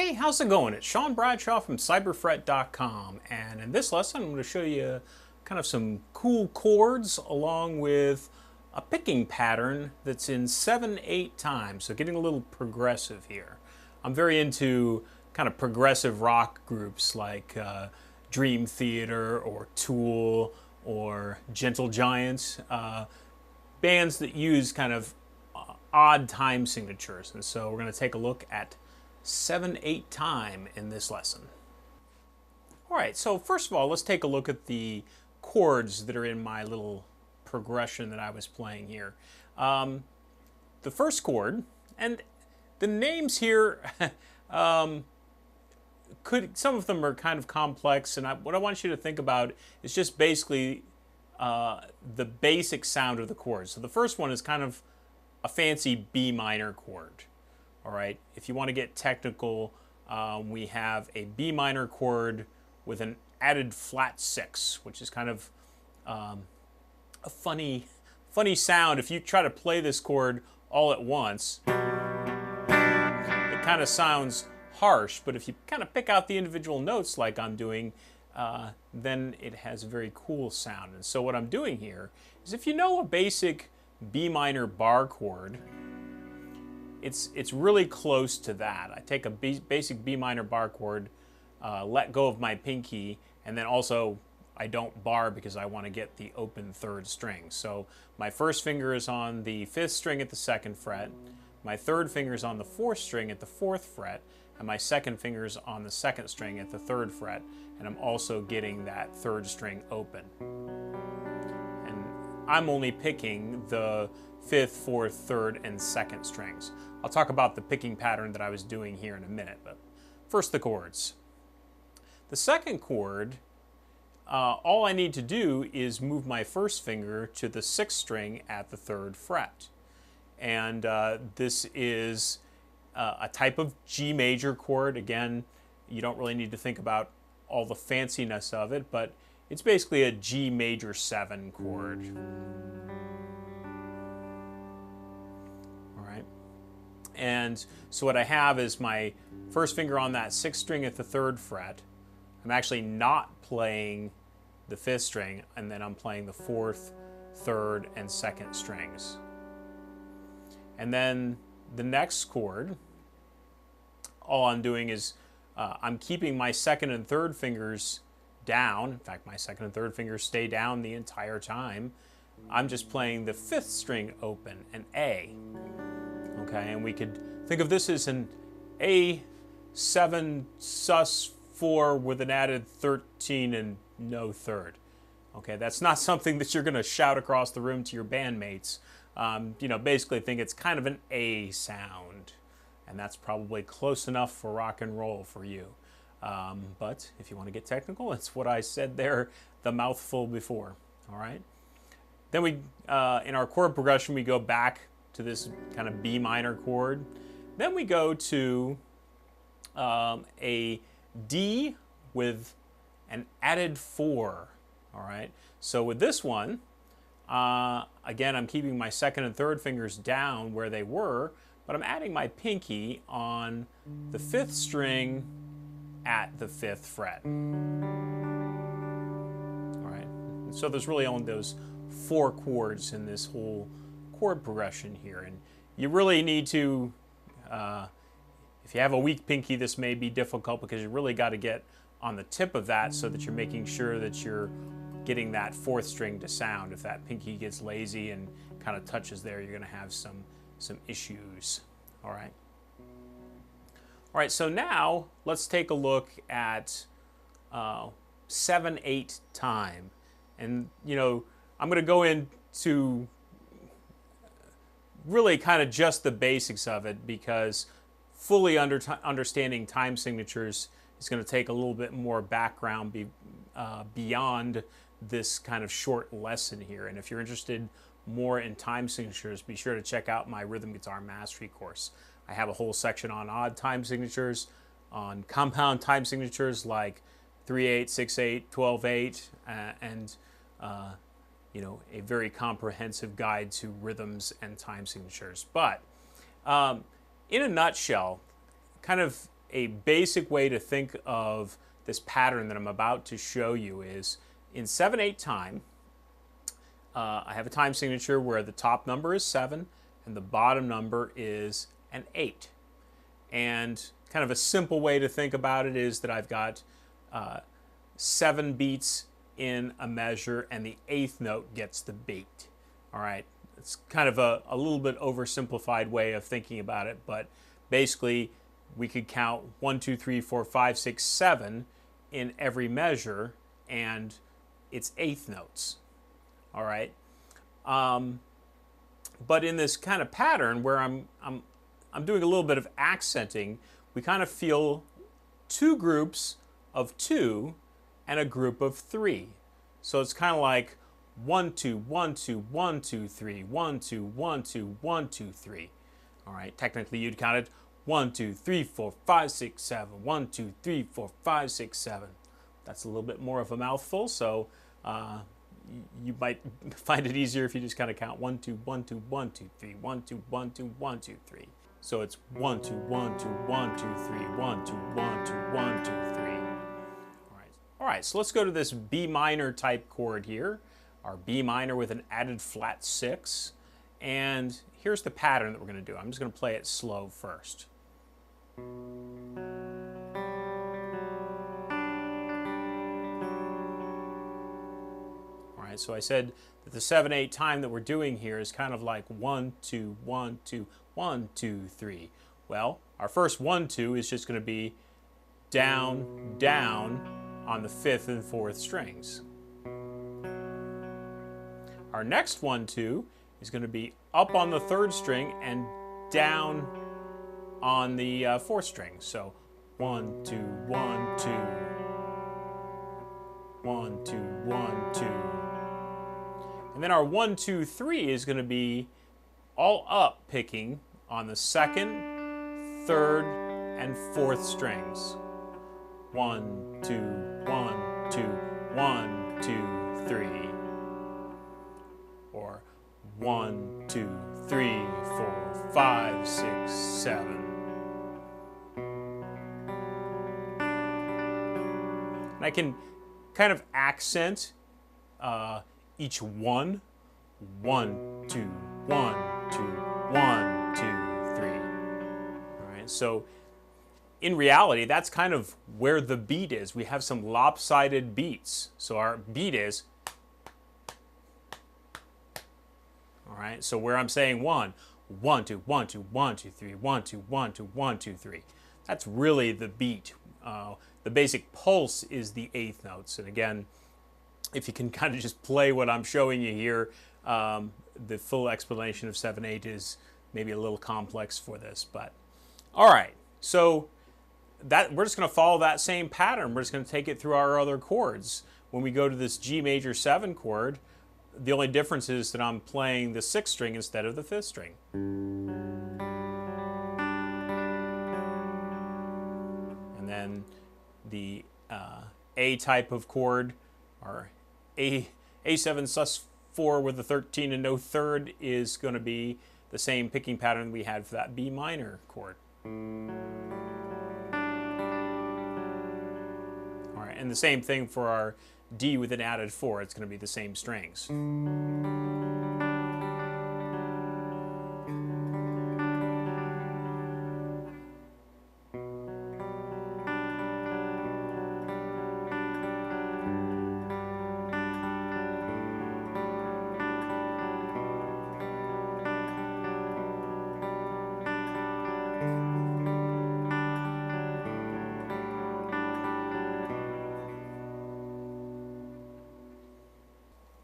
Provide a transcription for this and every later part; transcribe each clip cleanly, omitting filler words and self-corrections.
Hey, how's it going? It's Sean Bradshaw from cyberfret.com, and in this lesson I'm going to show you kind of some cool chords along with a picking pattern that's in 7/8 time, so getting a little progressive here. I'm very into kind of progressive rock groups like Dream Theater or Tool or Gentle Giant, bands that use kind of odd time signatures, and so we're going to take a look at 7/8 time in this lesson. All right, so first of all, let's take a look at the chords that are in my little progression that I was playing here. The first chord, and the names here, some of them are kind of complex, and what I want you to think about is just basically the basic sound of the chord. So the first one is kind of a fancy B minor chord. All right, if you want to get technical, we have a B minor chord with an added flat 6, which is kind of a funny sound. If you try to play this chord all at once, it kind of sounds harsh, but if you kind of pick out the individual notes like I'm doing, then it has a very cool sound. And so what I'm doing here is, if you know a basic B minor bar chord, it's really close to that. I take a basic B minor bar chord, let go of my pinky, and then also I don't bar because I want to get the open third string. So my first finger is on the 5th string at the 2nd fret, my third finger is on the 4th string at the 4th fret, and my second finger is on the 2nd string at the 3rd fret, and I'm also getting that 3rd string open. And I'm only picking the 5th, 4th, 3rd, and 2nd strings. I'll talk about the picking pattern that I was doing here in a minute, but first the chords. The second chord, all I need to do is move my first finger to the 6th string at the 3rd fret. And this is a type of G major chord. Again, you don't really need to think about all the fanciness of it, but it's basically a G major 7 chord. And so what I have is my first finger on that 6th string at the 3rd fret. I'm actually not playing the 5th string, and then I'm playing the 4th, 3rd, and 2nd strings. And then the next chord, all I'm doing is I'm keeping my 2nd and 3rd fingers down. In fact, my 2nd and 3rd fingers stay down the entire time. I'm just playing the 5th string open, an A. Okay, and we could think of this as an A7 sus4 with an added 13 and no 3rd. Okay, that's not something that you're going to shout across the room to your bandmates. Basically think it's kind of an A sound, and that's probably close enough for rock and roll for you. But if you want to get technical, it's what I said there, the mouthful before. All right. Then we, in our chord progression, we go back to this kind of B minor chord. Then we go to a D with an added 4. All right. So with this one, again, I'm keeping my 2nd and 3rd fingers down where they were, but I'm adding my pinky on the 5th string at the 5th fret. All right. So there's really only those 4 chords in this whole chord progression here, and you really need to, if you have a weak pinky, this may be difficult because you really got to get on the tip of that so that you're making sure that you're getting that 4th string to sound. If that pinky gets lazy and kind of touches there, you're going to have some issues. All right. All right, so now let's take a look at 7/8 time, and I'm going to go into really kind of just the basics of it, because fully understanding time signatures is going to take a little bit more background beyond this kind of short lesson here. And if you're interested more in time signatures, be sure to check out my Rhythm Guitar Mastery course. I have a whole section on odd time signatures, on compound time signatures like 3/8, 6/8, 12/8, and a very comprehensive guide to rhythms and time signatures. But in a nutshell, kind of a basic way to think of this pattern that I'm about to show you is in 7/8 time, I have a time signature where the top number is 7 and the bottom number is an 8. And kind of a simple way to think about it is that I've got 7 beats in a measure and the 8th note gets the beat. All right, it's kind of a little bit oversimplified way of thinking about it, but basically we could count 1, 2, 3, 4, 5, 6, 7 in every measure and it's 8th notes. All right, but in this kind of pattern where I'm doing a little bit of accenting, we kind of feel 2 groups of 2 and a group of 3. So it's kind of like 1, 2, 1, 2, 1, 2, 3, 1, 2, 1, 2, 1, 2, 3. All right, technically you'd count it 1, 2, 3, 4, 5, 6, 7. 1, 2, 3, 4, 5, 6, 7. That's a little bit more of a mouthful, so you might find it easier if you just kind of count 1, 2, 1, 2, 1, 2, 3, 1, 2, 1, 2, 1, 2, 3. So it's 1, 2, 1, 2, 1, 2, 3, 1, 2, 1, 2, 1, 2, 3. All right, so let's go to this B minor type chord here, our B minor with an added flat 6. And here's the pattern that we're going to do. I'm just going to play it slow first. All right, so I said that the 7/8 time that we're doing here is kind of like 1, 2, 1, 2, 1, 2, 3. Well, our first 1, 2 is just going to be down, down on the 5th and 4th strings. Our next 1, 2 is going to be up on the 3rd string and down on the 4th string. So 1, 2, 1, 2, 1, 2, 1, 2. And then our 1, 2, 3 is going to be all up picking on the 2nd, 3rd, and 4th strings. 1, 2, 1, 2, 1, 2, 3. Or 1, 2, 3, 4, 5, 6, 7. And I can kind of accent each one. 1, 2, 1, 2, 1, 2, 3. All right, so in reality, that's kind of where the beat is. We have some lopsided beats. So our beat is, all right, so where I'm saying 1, 1, 2, 1, 2, 1, 2, 3, 1, 2, 1, 2, 1, 2, 3. That's really the beat. The basic pulse is the 8th notes. And again, if you can kind of just play what I'm showing you here, the full explanation of 7/8 is maybe a little complex for this. But all right, so that we're just going to follow that same pattern. We're just going to take it through our other chords. When we go to this G major 7 chord, the only difference is that I'm playing the 6th string instead of the 5th string. And then the A type of chord, or A7 sus4 with a 13 and no 3rd, is going to be the same picking pattern we had for that B minor chord. All right, and the same thing for our D with an added 4. It's going to be the same strings.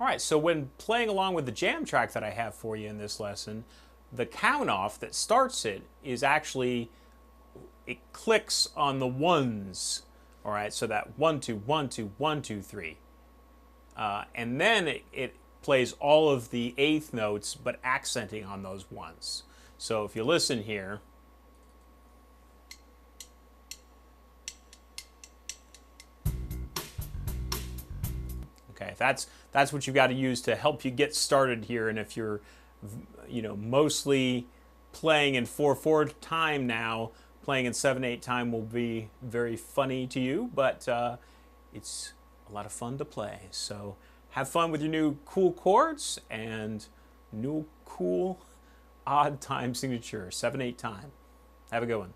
All right, so when playing along with the jam track that I have for you in this lesson, the count off that starts it is actually, it clicks on the ones. All right, so that 1, 2, 1, 2, 1, 2, 3. And then it plays all of the 8th notes, but accenting on those ones. So if you listen here, okay, that's what you've got to use to help you get started here. And if you're, mostly playing in 4/4 time now, playing in 7/8 time will be very funny to you, but it's a lot of fun to play. So have fun with your new cool chords and new cool odd time signature, 7/8 time. Have a good one.